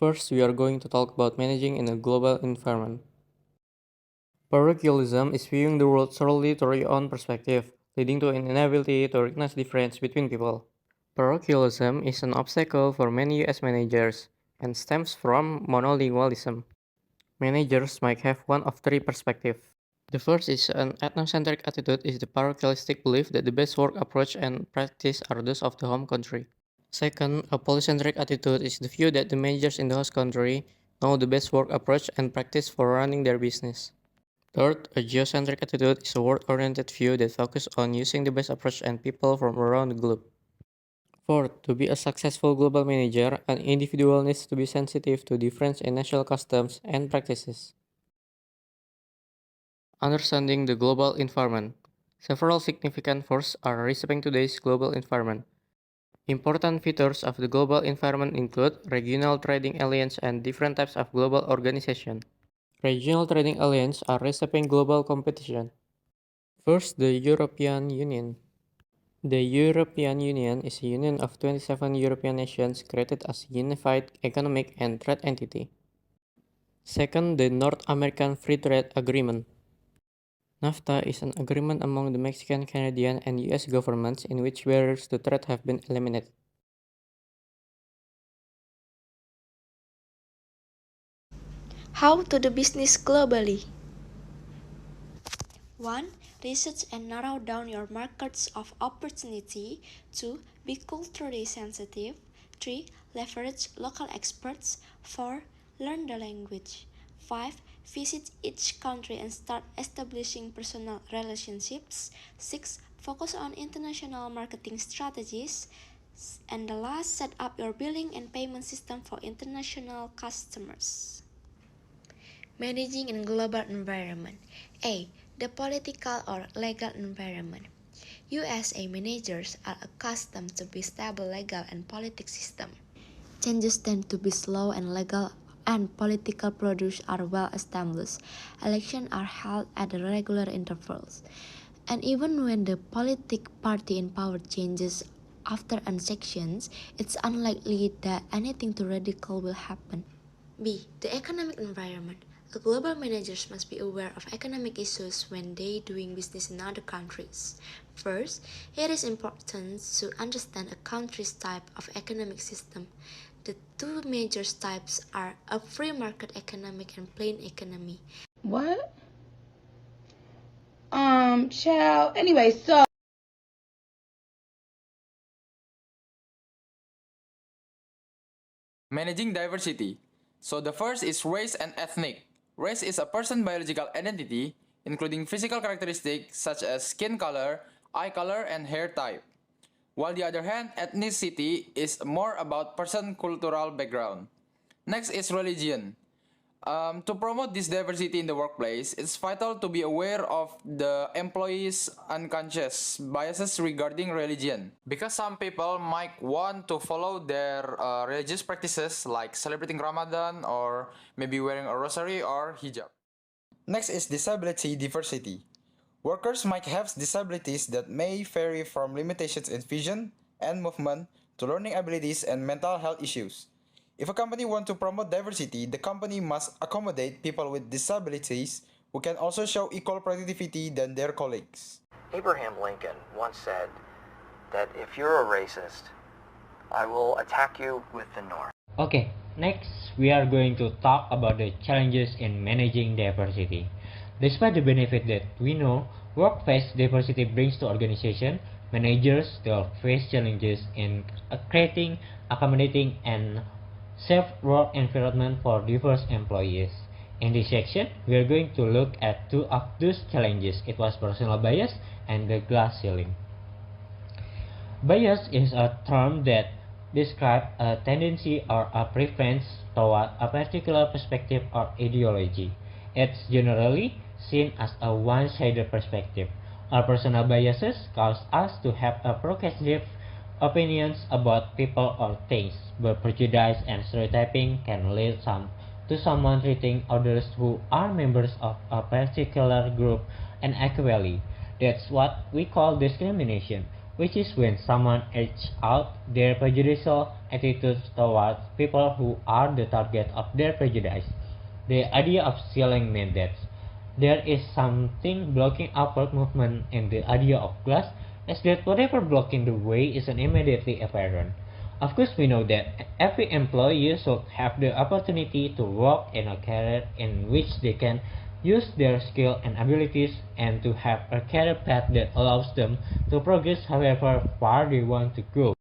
First, we are going to talk about managing in a global environment. Parochialism is viewing the world solely through your own perspective, leading to an inability to recognize difference between people. Parochialism is an obstacle for many US managers and stems from monolingualism. Managers might have one of three perspectives. The first is an ethnocentric attitude is the parochialistic belief that the best work approach and practice are those of the home country. Second, a polycentric attitude is the view that the managers in the host country know the best work approach and practice for running their business. Third, a geocentric attitude is a world-oriented view that focuses on using the best approach and people from around the globe. Fourth, to be a successful global manager, an individual needs to be sensitive to difference in national customs and practices. Understanding the global environment. Several significant forces are reshaping today's global environment. Important features of the global environment include regional trading alliances and different types of global organization. Regional trading alliances are reshaping global competition. First, the European Union. The European Union is a union of 27 European nations created as a unified economic and trade entity. Second, the North American Free Trade Agreement. NAFTA is an agreement among the Mexican, Canadian, and US governments in which barriers to trade have been eliminated. How to do business globally? 1. Research and narrow down your markets of opportunity. 2. Be culturally sensitive. 3. Leverage local experts. 4. Learn the language. 5. Visit each country and start establishing personal relationships. 6. Focus on international marketing strategies. And the last, set up your billing and payment system for international customers. Managing in global environment. A. The political or legal environment. USA managers are accustomed to be stable legal and political system. Changes tend to be slow and legal and political procedures are well established. Elections are held at regular intervals. And even when the political party in power changes after elections, it's unlikely that anything too radical will happen. B. The economic environment. Global managers must be aware of economic issues when they doing business in other countries. First, it is important to understand a country's type of economic system. The two major types are a free market economic and plain economy. What? Child. Anyway, so Managing diversity. So the first is race and ethnic. Race is a person's biological identity, including physical characteristics such as skin color, eye color, and hair type. While the other hand, ethnicity is more about person's cultural background. Next is religion. To promote this diversity in the workplace, it's vital to be aware of the employees' unconscious biases regarding religion. Because some people might want to follow their religious practices like celebrating Ramadan or maybe wearing a rosary or hijab. Next is disability diversity. Workers might have disabilities that may vary from limitations in vision and movement to learning abilities and mental health issues. If a company wants to promote diversity, the company must accommodate people with disabilities who can also show equal productivity than their colleagues. Abraham Lincoln once said that if you're a racist, I will attack you with the north. Okay, next we are going to talk about the challenges in managing diversity. Despite the benefit that we know workplace diversity brings to organization, managers still face challenges in creating, accommodating, and safe work environment for diverse employees. In this section, we are going to look at two of those challenges. It was personal bias and the glass ceiling. Bias is a term that describes a tendency or a preference toward a particular perspective or ideology. It's generally seen as a one-sided perspective. Our personal biases cause us to have a preconceived opinions about people or things, but prejudice and stereotyping can lead to someone treating others who are members of a particular group unequally. That's what we call discrimination. which is when someone acts out their prejudicial attitudes towards people who are the target of their prejudice. The idea of ceiling means that there is something blocking upward movement, and the idea of glass is that whatever blocking the way isn't immediately apparent. Of course, we know that every employee should have the opportunity to work in a career in which they can use their skill and abilities and to have a career path that allows them to progress however far they want to go.